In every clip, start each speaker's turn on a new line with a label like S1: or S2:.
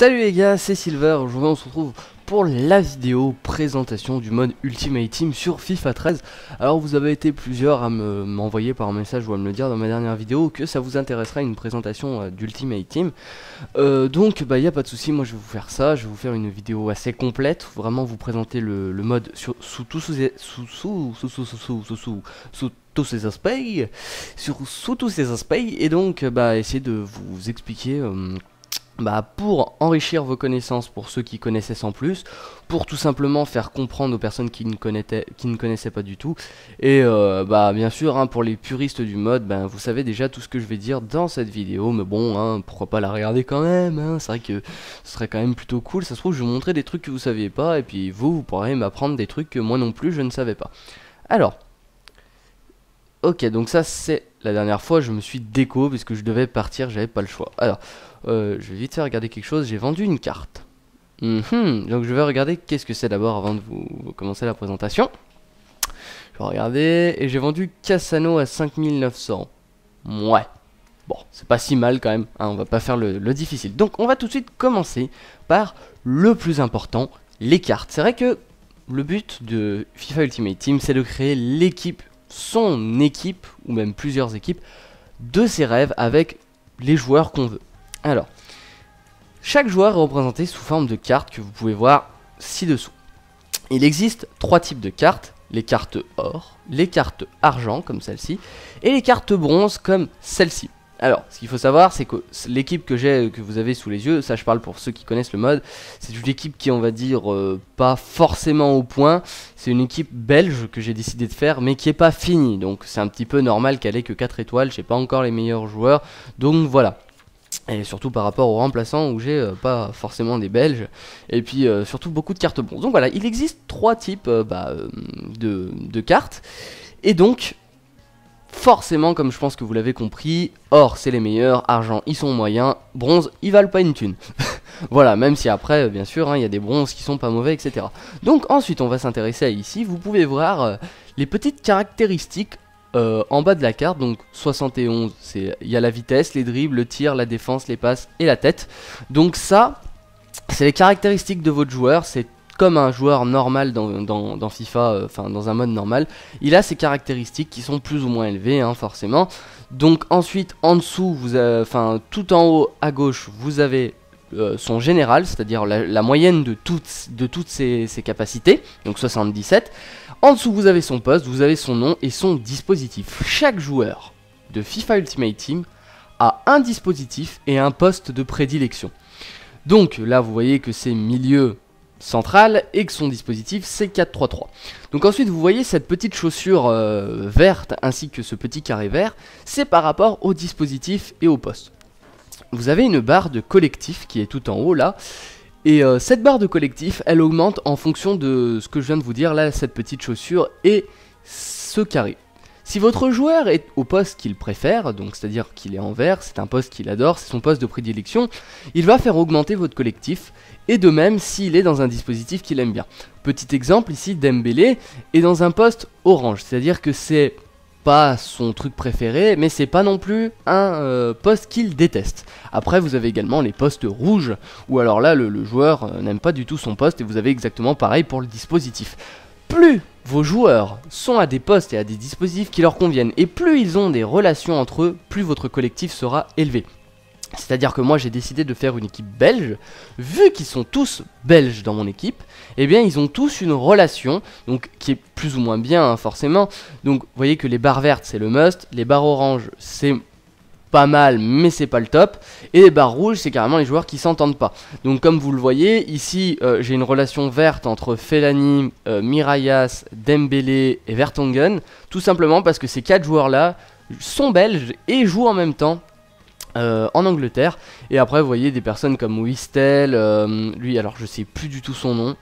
S1: Salut les gars, c'est Silver. Aujourd'hui on se retrouve pour la vidéo présentation du mode Ultimate Team sur FIFA 13. Alors vous avez été plusieurs à m'envoyer par un message ou à me le dire dans ma dernière vidéo que ça vous intéresserait une présentation d'Ultimate Team. Donc bah y a pas de souci, moi je vais vous faire ça, je vais vous faire une vidéo assez complète, vraiment vous présenter le mode sous tous ses aspects, et donc bah essayer de vous expliquer pour enrichir vos connaissances pour ceux qui connaissaient sans plus, pour tout simplement faire comprendre aux personnes qui ne connaissaient pas du tout, et bien sûr pour les puristes du mode, vous savez déjà tout ce que je vais dire dans cette vidéo, mais bon pourquoi pas la regarder quand même, c'est vrai que ce serait quand même plutôt cool. Ça se trouve je vais vous montrer des trucs que vous saviez pas, et puis vous pourrez m'apprendre des trucs que moi non plus je ne savais pas. Alors ok, donc ça c'est la dernière fois je me suis déco puisque je devais partir, j'avais pas le choix. Alors je vais vite faire regarder quelque chose. J'ai vendu une carte. Donc je vais regarder qu'est-ce que c'est d'abord avant de vous commencer la présentation. Je vais regarder, et j'ai vendu Cassano à 5900. Ouais, bon c'est pas si mal quand même, on va pas faire le difficile. Donc on va tout de suite commencer par le plus important, les cartes. C'est vrai que le but de FIFA Ultimate Team, c'est de créer l'équipe, son équipe, ou même plusieurs équipes, de ses rêves avec les joueurs qu'on veut. Alors, chaque joueur est représenté sous forme de cartes que vous pouvez voir ci-dessous. Il existe trois types de cartes: les cartes or, les cartes argent comme celle-ci, et les cartes bronze comme celle-ci. Alors, ce qu'il faut savoir, c'est que l'équipe que vous avez sous les yeux, ça je parle pour ceux qui connaissent le mode, c'est une équipe qui, on va dire, pas forcément au point. C'est une équipe belge que j'ai décidé de faire, mais qui est pas finie. Donc c'est un petit peu normal qu'elle ait que 4 étoiles, j'ai pas encore les meilleurs joueurs, donc voilà. Et surtout par rapport aux remplaçants où j'ai pas forcément des belges, et puis surtout beaucoup de cartes bronze. Donc voilà, il existe trois types de cartes, et donc forcément, comme je pense que vous l'avez compris, or c'est les meilleurs, argent ils sont moyens, bronze ils valent pas une thune. Voilà, même si après bien sûr il y a des bronzes qui sont pas mauvais, etc. Donc ensuite on va s'intéresser à ici. Vous pouvez voir les petites caractéristiques en bas de la carte. Donc 71, il y a la vitesse, les dribbles, le tir, la défense, les passes et la tête. Donc ça, c'est les caractéristiques de votre joueur. C'est comme un joueur normal dans FIFA, dans un mode normal. Il a ces caractéristiques qui sont plus ou moins élevées, forcément. Donc ensuite, en dessous, tout en haut à gauche, vous avez son général, c'est-à-dire la moyenne de toutes ses capacités, donc 77. En dessous, vous avez son poste, vous avez son nom et son dispositif. Chaque joueur de FIFA Ultimate Team a un dispositif et un poste de prédilection. Donc là, vous voyez que c'est milieu central et que son dispositif c'est 4-3-3. Donc ensuite, vous voyez cette petite chaussure verte ainsi que ce petit carré vert, c'est par rapport au dispositif et au poste. Vous avez une barre de collectif qui est tout en haut là. Et cette barre de collectif, elle augmente en fonction de ce que je viens de vous dire, là, cette petite chaussure et ce carré. Si votre joueur est au poste qu'il préfère, donc c'est-à-dire qu'il est en vert, c'est un poste qu'il adore, c'est son poste de prédilection, il va faire augmenter votre collectif, et de même s'il est dans un dispositif qu'il aime bien. Petit exemple, ici, Dembélé est dans un poste orange, c'est-à-dire que c'est pas son truc préféré, mais c'est pas non plus un poste qu'il déteste. Après vous avez également les postes rouges, où alors là le joueur n'aime pas du tout son poste, et vous avez exactement pareil pour le dispositif. Plus vos joueurs sont à des postes et à des dispositifs qui leur conviennent, et plus ils ont des relations entre eux, plus votre collectif sera élevé. C'est-à-dire que moi j'ai décidé de faire une équipe belge, vu qu'ils sont tous belges dans mon équipe, eh bien ils ont tous une relation, donc qui est plus ou moins bien forcément. Donc vous voyez que les barres vertes c'est le must, les barres oranges c'est pas mal mais c'est pas le top, et les barres rouges c'est carrément les joueurs qui s'entendent pas. Donc comme vous le voyez ici, j'ai une relation verte entre Fellaini, Mirallas, Dembélé et Vertonghen, tout simplement parce que ces 4 joueurs là sont belges et jouent en même temps en Angleterre. Et après vous voyez des personnes comme Wistel, lui alors je sais plus du tout son nom.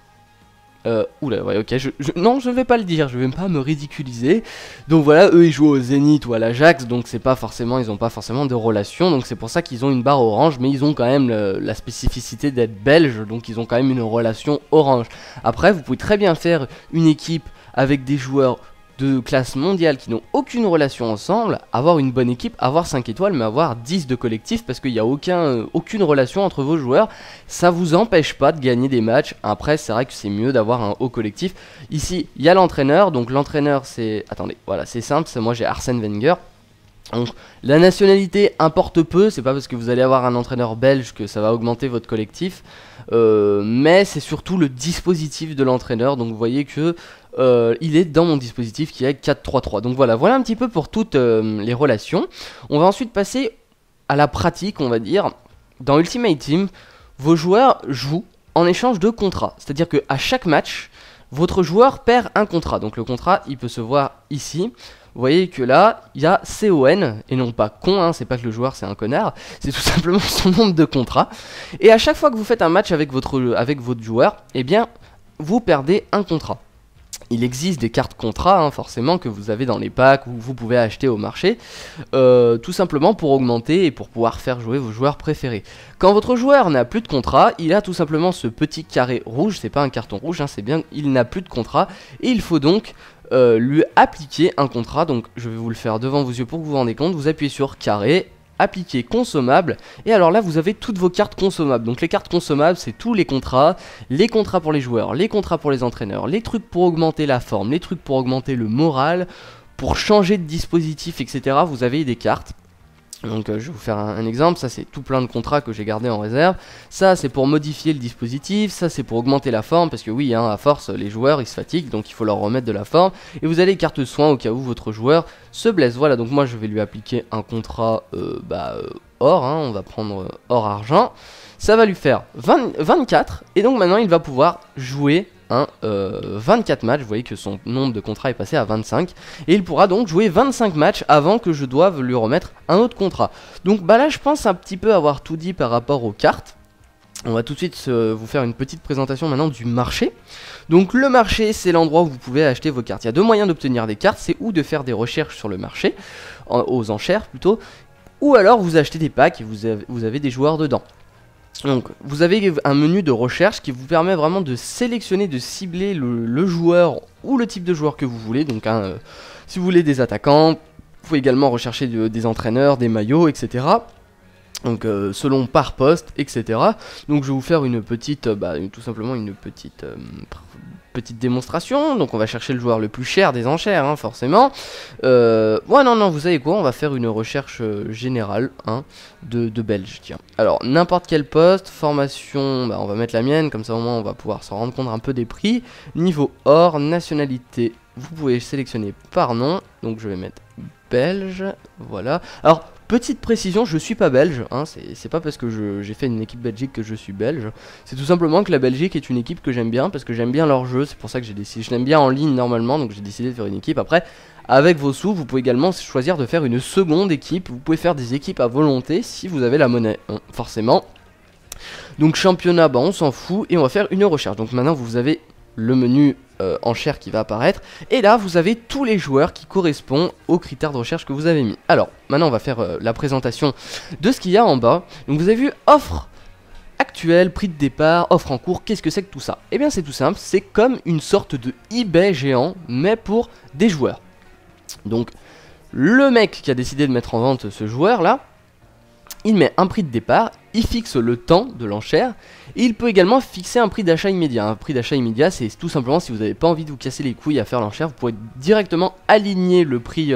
S1: Oula, ouais, ok, non, je vais pas le dire, je vais pas me ridiculiser. Donc voilà, eux ils jouent au Zénith ou à l'Ajax, donc c'est pas forcément, ils ont pas forcément de relation, donc c'est pour ça qu'ils ont une barre orange, mais ils ont quand même la spécificité d'être belges, donc ils ont quand même une relation orange. Après, vous pouvez très bien faire une équipe avec des joueurs de classe mondiale qui n'ont aucune relation ensemble, avoir une bonne équipe, avoir 5 étoiles, mais avoir 10 de collectif parce qu'il n'y a aucune relation entre vos joueurs, ça vous empêche pas de gagner des matchs. Après, c'est vrai que c'est mieux d'avoir un haut collectif. Ici, il y a l'entraîneur, donc l'entraîneur c'est... Attendez, voilà, c'est simple, moi j'ai Arsène Wenger. Donc, la nationalité importe peu, c'est pas parce que vous allez avoir un entraîneur belge que ça va augmenter votre collectif, mais c'est surtout le dispositif de l'entraîneur. Donc vous voyez que il est dans mon dispositif qui est 4-3-3. Donc voilà un petit peu pour toutes les relations. On va ensuite passer à la pratique, on va dire. Dans Ultimate Team, vos joueurs jouent en échange de contrats, c'est-à-dire qu'à chaque match, votre joueur perd un contrat. Donc le contrat, il peut se voir ici. Vous voyez que là, il y a CON, et non pas con, hein, c'est pas que le joueur c'est un connard, c'est tout simplement son nombre de contrats. Et à chaque fois que vous faites un match avec votre joueur, eh bien, vous perdez un contrat. Il existe des cartes contrats, hein, forcément, que vous avez dans les packs ou vous pouvez acheter au marché, tout simplement pour augmenter et pour pouvoir faire jouer vos joueurs préférés. Quand votre joueur n'a plus de contrat, il a tout simplement ce petit carré rouge, c'est pas un carton rouge, hein, c'est bien, il n'a plus de contrat, et il faut donc lui appliquer un contrat. Donc je vais vous le faire devant vos yeux pour que vous vous rendez compte. Vous appuyez sur carré, appliquer consommable, et alors là vous avez toutes vos cartes consommables. Donc les cartes consommables, c'est tous les contrats pour les joueurs, les contrats pour les entraîneurs, les trucs pour augmenter la forme, les trucs pour augmenter le moral, pour changer de dispositif, etc. Vous avez des cartes. Donc je vais vous faire un exemple, ça c'est tout plein de contrats que j'ai gardés en réserve. Ça c'est pour modifier le dispositif, ça c'est pour augmenter la forme, parce que oui, hein, à force les joueurs ils se fatiguent, donc il faut leur remettre de la forme. Et vous avez les cartes soins au cas où votre joueur se blesse. Voilà, donc moi je vais lui appliquer un contrat or, hein, on va prendre or-argent. Ça va lui faire 24, et donc maintenant il va pouvoir jouer 24 matchs. Vous voyez que son nombre de contrats est passé à 25, et il pourra donc jouer 25 matchs avant que je doive lui remettre un autre contrat. Donc bah là je pense un petit peu avoir tout dit par rapport aux cartes. On va tout de suite vous faire une petite présentation maintenant du marché. Donc le marché, c'est l'endroit où vous pouvez acheter vos cartes. Il y a deux moyens d'obtenir des cartes, c'est ou de faire des recherches sur le marché, aux enchères plutôt, ou alors vous achetez des packs et vous avez des joueurs dedans. Donc vous avez un menu de recherche qui vous permet vraiment de sélectionner, de cibler le joueur ou le type de joueur que vous voulez. Donc si vous voulez des attaquants, vous pouvez également rechercher des entraîneurs, des maillots, etc. Donc selon par poste, etc. Donc je vais vous faire une petite, tout simplement une petite démonstration. Donc on va chercher le joueur le plus cher des enchères, hein, forcément. Non, vous savez quoi, on va faire une recherche générale, hein, de Belge, tiens. Alors n'importe quel poste, formation, on va mettre la mienne, comme ça au moins on va pouvoir s'en rendre compte un peu des prix. Niveau or, nationalité, vous pouvez sélectionner par nom, donc je vais mettre belge, voilà. Alors petite précision, je suis pas belge, hein, c'est pas parce que j'ai fait une équipe Belgique que je suis belge. C'est tout simplement que la Belgique est une équipe que j'aime bien, parce que j'aime bien leur jeu, c'est pour ça que j'ai décidé, je l'aime bien en ligne normalement, donc j'ai décidé de faire une équipe. Après, avec vos sous, vous pouvez également choisir de faire une seconde équipe, vous pouvez faire des équipes à volonté si vous avez la monnaie, hein, forcément. Donc championnat, on s'en fout, et on va faire une recherche. Donc maintenant vous avez le menu enchères qui va apparaître, et là vous avez tous les joueurs qui correspondent aux critères de recherche que vous avez mis. Alors maintenant on va faire la présentation de ce qu'il y a en bas. Donc vous avez vu offre actuelle, prix de départ, offre en cours. Qu'est-ce que c'est que tout ça? Eh bien c'est tout simple, c'est comme une sorte de eBay géant, mais pour des joueurs. Donc le mec qui a décidé de mettre en vente ce joueur là, il met un prix de départ, il fixe le temps de l'enchère, et il peut également fixer un prix d'achat immédiat. Un prix d'achat immédiat, c'est tout simplement si vous n'avez pas envie de vous casser les couilles à faire l'enchère, vous pourrez directement aligner le prix,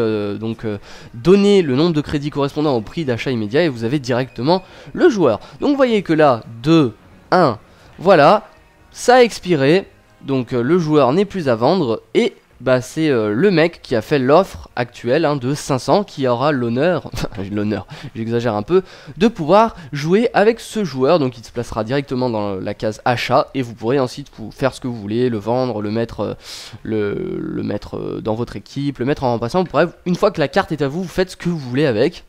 S1: donner le nombre de crédits correspondant au prix d'achat immédiat, et vous avez directement le joueur. Donc vous voyez que là, 2, 1, voilà, ça a expiré, donc le joueur n'est plus à vendre, et c'est le mec qui a fait l'offre actuelle, hein, de 500 qui aura l'honneur, j'exagère un peu, de pouvoir jouer avec ce joueur. Donc il se placera directement dans la case achat, et vous pourrez ensuite faire ce que vous voulez, le vendre, le mettre dans votre équipe, le mettre en remplaçant. Bref, une fois que la carte est à vous, vous faites ce que vous voulez avec.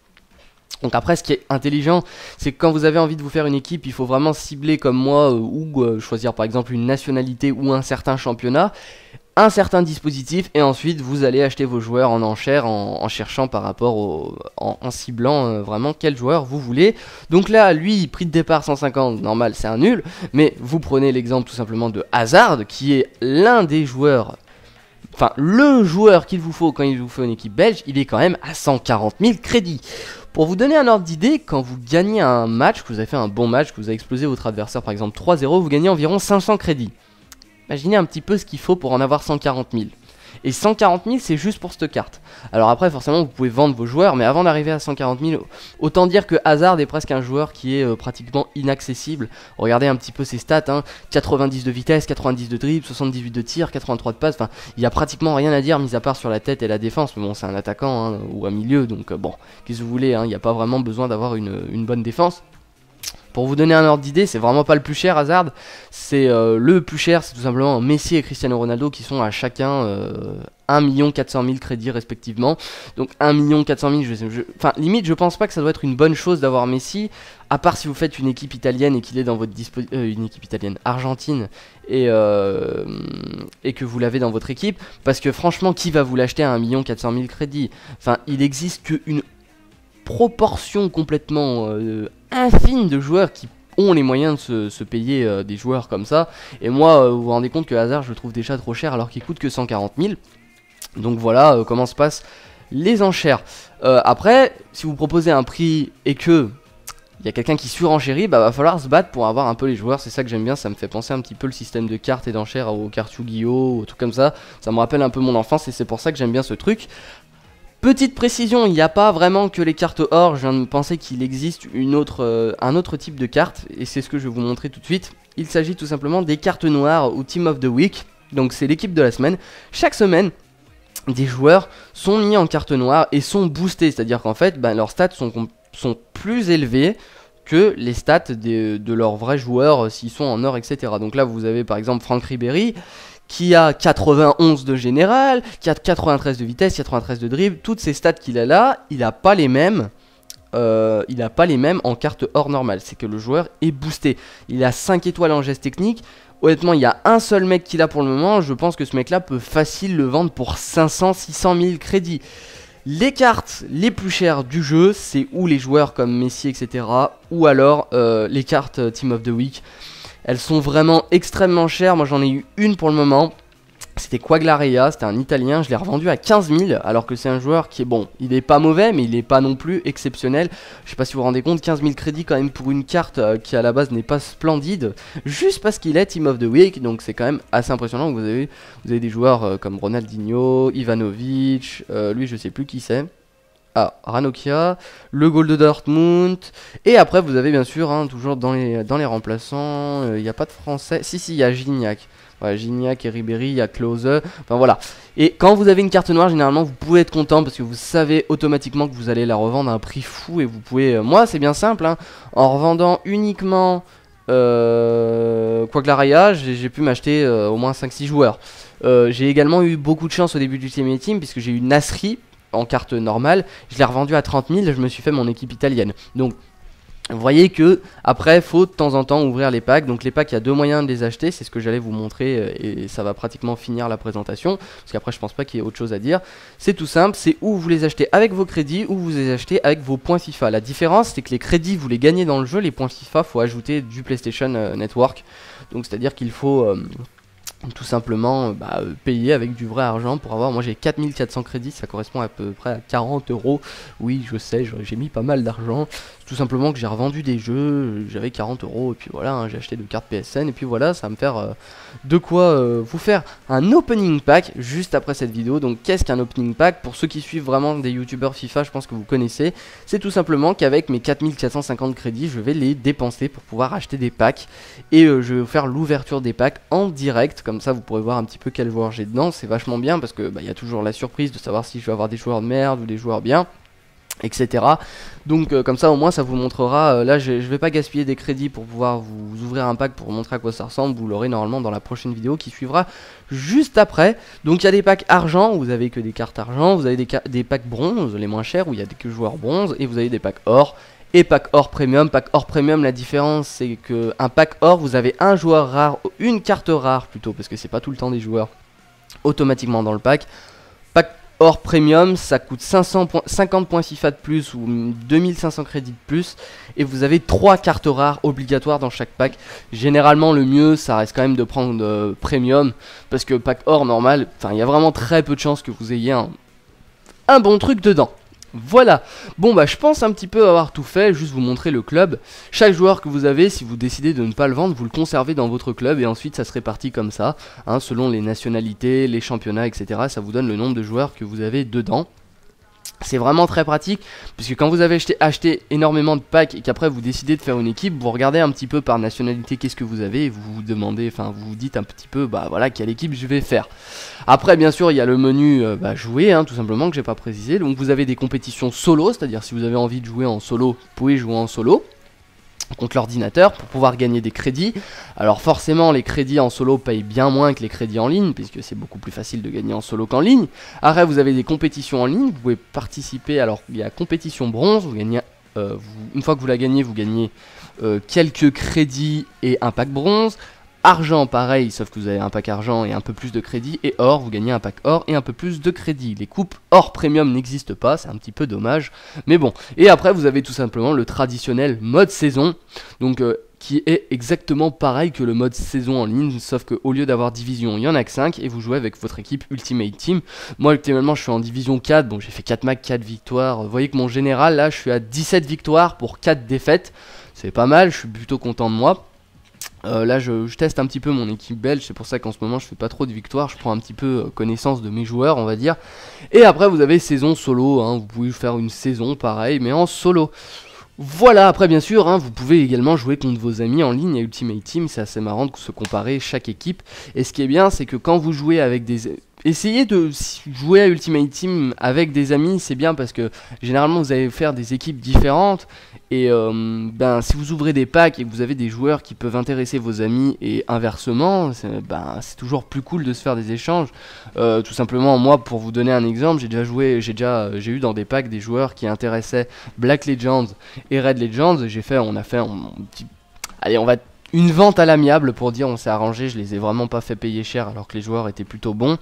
S1: Donc après, ce qui est intelligent, c'est que quand vous avez envie de vous faire une équipe, il faut vraiment cibler comme moi, ou choisir par exemple une nationalité ou un certain championnat, un certain dispositif, et ensuite vous allez acheter vos joueurs en enchère en cherchant par rapport en ciblant vraiment quel joueur vous voulez. Donc là, lui, prix de départ 150, normal, c'est un nul, mais vous prenez l'exemple tout simplement de Hazard, qui est l'un des joueurs enfin le joueur qu'il vous faut quand il vous faut une équipe belge, il est quand même à 140 000 crédits. Pour vous donner un ordre d'idée, quand vous gagnez un match, que vous avez fait un bon match, que vous avez explosé votre adversaire par exemple 3-0, vous gagnez environ 500 crédits. Imaginez un petit peu ce qu'il faut pour en avoir 140 000. Et 140 000 c'est juste pour cette carte. Alors après forcément vous pouvez vendre vos joueurs, mais avant d'arriver à 140 000, autant dire que Hazard est presque un joueur qui est pratiquement inaccessible. Regardez un petit peu ses stats, hein. 90 de vitesse, 90 de dribble, 78 de tir, 83 de passe, enfin il n'y a pratiquement rien à dire mis à part sur la tête et la défense. Mais bon, c'est un attaquant hein, ou un milieu, donc bon, qu'est-ce que vous voulez, il n'y a pas vraiment besoin d'avoir une bonne défense. Pour vous donner un ordre d'idée, c'est vraiment pas le plus cher Hazard, c'est le plus cher, c'est tout simplement Messi et Cristiano Ronaldo qui sont à chacun 1 400 000 crédits respectivement. Donc 1 400 000, enfin limite je pense pas que ça doit être une bonne chose d'avoir Messi, à part si vous faites une équipe italienne et qu'il est dans votre une équipe italienne, argentine, et que vous l'avez dans votre équipe, parce que franchement qui va vous l'acheter à 1 400 000 crédits? Enfin il existe qu'une proportion complètement infime de joueurs qui ont les moyens de se payer des joueurs comme ça. Et moi, vous vous rendez compte que Hazard, je le trouve déjà trop cher alors qu'il coûte que 140 000. Donc voilà comment se passent les enchères. Après, si vous proposez un prix et que il y a quelqu'un qui surenchérit, bah va falloir se battre pour avoir un peu les joueurs. C'est ça que j'aime bien, ça me fait penser un petit peu le système de cartes et d'enchères aux cartes Yu-Gi-Oh, ou tout comme ça. Ça me rappelle un peu mon enfance et c'est pour ça que j'aime bien ce truc. Petite précision, il n'y a pas vraiment que les cartes or, je viens de penser qu'il existe un autre type de carte, et c'est ce que je vais vous montrer tout de suite. Il s'agit tout simplement des cartes noires ou Team of the Week, donc c'est l'équipe de la semaine. Chaque semaine, des joueurs sont mis en carte noire et sont boostés, c'est-à-dire qu'en fait, leurs stats sont plus élevés que les stats de leurs vrais joueurs s'ils sont en or, etc. Donc là, vous avez par exemple Franck Ribéry, qui a 91 de général, qui a 93 de vitesse, 93 de dribble, toutes ces stats qu'il a là, il n'a pas les mêmes. En carte or normale, c'est que le joueur est boosté. Il a 5 étoiles en geste technique. Honnêtement, il y a un seul mec qui l'a pour le moment. Je pense que ce mec là peut facile le vendre pour 500-600 000 crédits. Les cartes les plus chères du jeu, c'est ou les joueurs comme Messi, etc. Ou alors les cartes Team of the Week. Elles sont vraiment extrêmement chères. Moi j'en ai eu une pour le moment. C'était Quagliarella, c'était un Italien. Je l'ai revendu à 15 000 alors que c'est un joueur qui est bon. Il est pas mauvais mais il est pas non plus exceptionnel. Je sais pas si vous vous rendez compte, 15 000 crédits quand même pour une carte qui à la base n'est pas splendide. Juste parce qu'il est Team of the Week. Donc c'est quand même assez impressionnant. Vous avez des joueurs comme Ronaldinho, Ivanovic, lui je sais plus qui c'est. Ah, Ranocchia, le goal de Dortmund, et après vous avez bien sûr, hein, toujours dans les remplaçants, il n'y a pas de français, si il y a Gignac, ouais, Gignac et Ribéry, il y a Klose, enfin voilà. Et quand vous avez une carte noire, généralement vous pouvez être content parce que vous savez automatiquement que vous allez la revendre à un prix fou, et vous pouvez, moi c'est bien simple, hein, en revendant uniquement Quagliarella, j'ai pu m'acheter au moins 5-6 joueurs. J'ai également eu beaucoup de chance au début du Ultimate Team puisque j'ai eu Nasri en carte normale, je l'ai revendu à 30 000, je me suis fait mon équipe italienne. Donc vous voyez que après faut de temps en temps ouvrir les packs. Donc les packs, il y a deux moyens de les acheter, c'est ce que j'allais vous montrer et ça va pratiquement finir la présentation parce qu'après je pense pas qu'il y ait autre chose à dire. C'est tout simple, c'est où vous les achetez avec vos crédits ou vous les achetez avec vos points FIFA. La différence c'est que les crédits vous les gagnez dans le jeu, les points FIFA faut ajouter du PlayStation Network. Donc c'est à dire qu'il faut tout simplement payer avec du vrai argent pour avoir. Moi j'ai 4400 crédits, ça correspond à peu près à 40 €. Oui je sais, j'ai mis pas mal d'argent. Tout simplement que j'ai revendu des jeux, j'avais 40 € et puis voilà, hein, j'ai acheté de cartes PSN et puis voilà, ça va me faire de quoi vous faire un opening pack juste après cette vidéo. Donc qu'est-ce qu'un opening pack? Pour ceux qui suivent vraiment des youtubeurs FIFA, je pense que vous connaissez. C'est tout simplement qu'avec mes 4450 crédits, je vais les dépenser pour pouvoir acheter des packs et je vais vous faire l'ouverture des packs en direct. Comme ça vous pourrez voir un petit peu quel joueur j'ai dedans. C'est vachement bien parce que y a toujours la surprise de savoir si je vais avoir des joueurs de merde ou des joueurs bien, etc. Donc comme ça au moins ça vous montrera, là je vais pas gaspiller des crédits pour pouvoir vous ouvrir un pack pour vous montrer à quoi ça ressemble. Vous l'aurez normalement dans la prochaine vidéo qui suivra juste après. Donc il y a des packs argent, vous avez que des cartes argent, vous avez des packs bronze, les moins chers, où il y a que joueurs bronze, et vous avez des packs or et pack or premium. Pack or premium, la différence c'est que un pack or vous avez un joueur rare, une carte rare plutôt, parce que c'est pas tout le temps des joueurs automatiquement dans le pack. Pack or premium, ça coûte 50 points FIFA de plus ou 2500 crédits de plus. Et vous avez 3 cartes rares obligatoires dans chaque pack. Généralement le mieux ça reste quand même de prendre premium. Parce que pack or normal, enfin il y a vraiment très peu de chances que vous ayez un bon truc dedans. Voilà, bon bah je pense un petit peu avoir tout fait, juste vous montrer le club. Chaque joueur que vous avez, si vous décidez de ne pas le vendre, vous le conservez dans votre club et ensuite ça se répartit comme ça, hein, selon les nationalités, les championnats, etc. Ça vous donne le nombre de joueurs que vous avez dedans. C'est vraiment très pratique, puisque quand vous avez acheté énormément de packs et qu'après vous décidez de faire une équipe, vous regardez un petit peu par nationalité qu'est-ce que vous avez et vous vous demandez, enfin vous vous dites un petit peu, bah voilà, quelle équipe je vais faire. Après bien sûr il y a le menu jouer, hein, tout simplement, que j'ai pas précisé. Donc vous avez des compétitions solo, c'est-à-dire si vous avez envie de jouer en solo, vous pouvez jouer en solo contre l'ordinateur pour pouvoir gagner des crédits. Alors forcément les crédits en solo payent bien moins que les crédits en ligne, puisque c'est beaucoup plus facile de gagner en solo qu'en ligne. Après vous avez des compétitions en ligne, vous pouvez participer. Alors il y a compétition bronze, vous gagnez, une fois que vous la gagnez, vous gagnez quelques crédits et un pack bronze. Argent pareil, sauf que vous avez un pack argent et un peu plus de crédit. Et or, vous gagnez un pack or et un peu plus de crédit. Les coupes or premium n'existent pas, c'est un petit peu dommage, mais bon. Et après vous avez tout simplement le traditionnel mode saison, donc qui est exactement pareil que le mode saison en ligne, sauf qu'au lieu d'avoir division, il y en a que 5 et vous jouez avec votre équipe Ultimate Team. Moi actuellement je suis en division 4, bon j'ai fait 4 matchs, 4 victoires. Vous voyez que mon général là je suis à 17 victoires pour 4 défaites, c'est pas mal, je suis plutôt content de moi. Là je teste un petit peu mon équipe belge, c'est pour ça qu'en ce moment je fais pas trop de victoires, je prends un petit peu connaissance de mes joueurs on va dire. Et après vous avez saison solo, hein, vous pouvez faire une saison pareil mais en solo. Voilà, après bien sûr, hein, vous pouvez également jouer contre vos amis en ligne à Ultimate Team, c'est assez marrant de se comparer chaque équipe. Et ce qui est bien c'est que quand vous jouez avec des... Essayez de jouer à Ultimate Team avec des amis, c'est bien parce que généralement vous allez faire des équipes différentes. Et si vous ouvrez des packs et que vous avez des joueurs qui peuvent intéresser vos amis et inversement, c'est toujours plus cool de se faire des échanges. Tout simplement, moi pour vous donner un exemple, j'ai eu dans des packs des joueurs qui intéressaient Black Legends et Red Legends. On a fait une vente à l'amiable pour dire on s'est arrangé, je les ai vraiment pas fait payer cher alors que les joueurs étaient plutôt bons.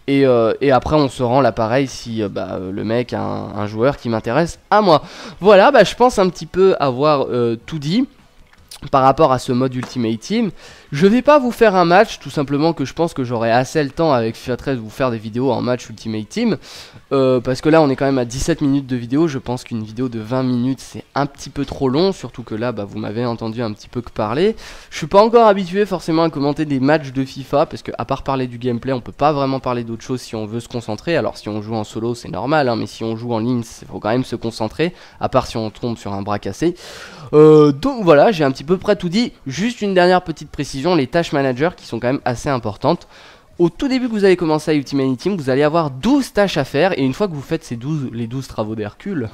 S1: Et après on se rend l'appareil si le mec a un joueur qui m'intéresse à moi. Voilà, je pense un petit peu avoir tout dit par rapport à ce mode Ultimate Team. Je vais pas vous faire un match, tout simplement que je pense que j'aurai assez le temps avec FIFA 13 de vous faire des vidéos en match Ultimate Team. Parce que là on est quand même à 17 minutes de vidéo, je pense qu'une vidéo de 20 minutes c'est un petit peu trop long, surtout que là vous m'avez entendu un petit peu que parler. Je suis pas encore habitué forcément à commenter des matchs de FIFA, parce que à part parler du gameplay on peut pas vraiment parler d'autre chose si on veut se concentrer. Alors si on joue en solo c'est normal, hein, mais si on joue en ligne il faut quand même se concentrer, à part si on tombe sur un bras cassé. Donc voilà, j'ai un petit peu près tout dit. Juste une dernière petite précision, les tâches managers qui sont quand même assez importantes. Au tout début que vous allez commencer à Ultimate Team, vous allez avoir 12 tâches à faire. Et une fois que vous faites les 12 travaux d'Hercule,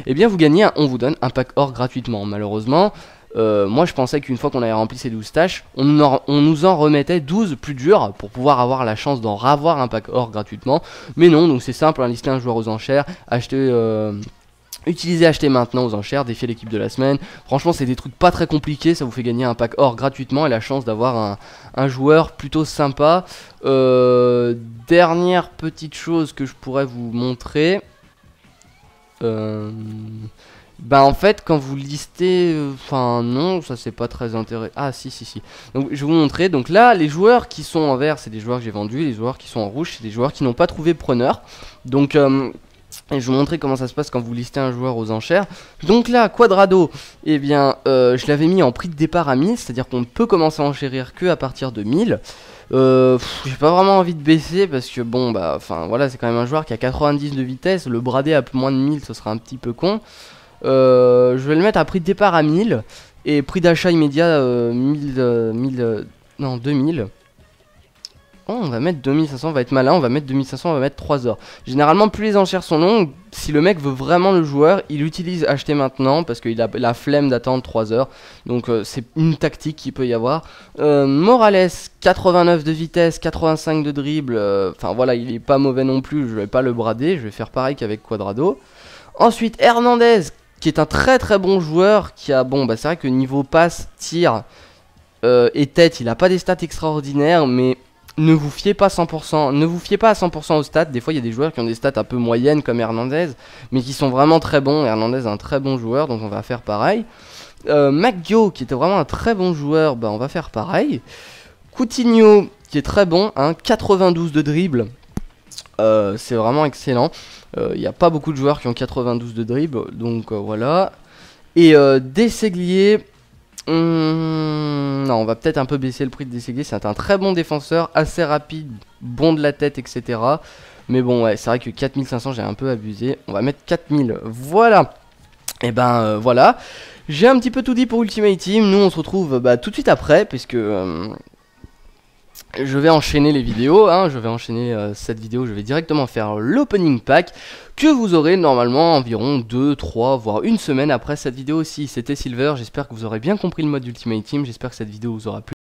S1: et bien vous gagnez, on vous donne un pack or gratuitement. Malheureusement, moi je pensais qu'une fois qu'on avait rempli ces 12 tâches, on nous en remettait 12 plus dures pour pouvoir avoir la chance d'en ravoir un pack or gratuitement. Mais non, donc c'est simple, hein, lister un joueur aux enchères, utilisez acheter maintenant aux enchères, défier l'équipe de la semaine. Franchement c'est des trucs pas très compliqués, ça vous fait gagner un pack or gratuitement et la chance d'avoir un joueur plutôt sympa. Dernière petite chose que je pourrais vous montrer, en fait quand vous listez, non ça c'est pas très intéressant. Ah si. Donc je vais vous montrer, donc là les joueurs qui sont en vert c'est des joueurs que j'ai vendus, les joueurs qui sont en rouge c'est des joueurs qui n'ont pas trouvé preneur. Donc et je vais vous montrer comment ça se passe quand vous listez un joueur aux enchères. Donc là, Quadrado, je l'avais mis en prix de départ à 1000, c'est-à-dire qu'on ne peut commencer à enchérir que à partir de 1000. J'ai pas vraiment envie de baisser parce que voilà, c'est quand même un joueur qui a 90 de vitesse. Le brader à moins de 1000, ce sera un petit peu con. Je vais le mettre à prix de départ à 1000 et prix d'achat immédiat 2000. On va mettre 2500, on va être malin, on va mettre 2500, on va mettre 3 heures. Généralement, plus les enchères sont longues, si le mec veut vraiment le joueur, il utilise acheter maintenant parce qu'il a la flemme d'attendre 3 heures. Donc c'est une tactique qu'il peut y avoir. Morales, 89 de vitesse, 85 de dribble. Voilà, il est pas mauvais non plus, je vais pas le brader, je vais faire pareil qu'avec Quadrado. Ensuite, Hernandez, qui est un très très bon joueur, qui a, c'est vrai que niveau passe, tir et tête, il a pas des stats extraordinaires, mais ne vous fiez pas 100%, ne vous fiez pas à 100% aux stats. Des fois il y a des joueurs qui ont des stats un peu moyennes comme Hernandez, mais qui sont vraiment très bons. Hernandez est un très bon joueur, donc on va faire pareil. Maggio qui était vraiment un très bon joueur, bah on va faire pareil. Coutinho qui est très bon, hein, 92 de dribble, c'est vraiment excellent. Il n'y a pas beaucoup de joueurs qui ont 92 de dribble, donc voilà. Et Desailly, non, on va peut-être un peu baisser le prix de Desailly. C'est un très bon défenseur, assez rapide, bon de la tête, etc. Mais bon, ouais, c'est vrai que 4500, j'ai un peu abusé. On va mettre 4000, voilà. Et ben voilà. J'ai un petit peu tout dit pour Ultimate Team. Nous, on se retrouve tout de suite après, puisque je vais enchaîner les vidéos, hein, je vais enchaîner cette vidéo, je vais directement faire l'opening pack que vous aurez normalement environ 2, 3, voire une semaine après cette vidéo aussi. C'était Silver, j'espère que vous aurez bien compris le mode Ultimate Team, j'espère que cette vidéo vous aura plu.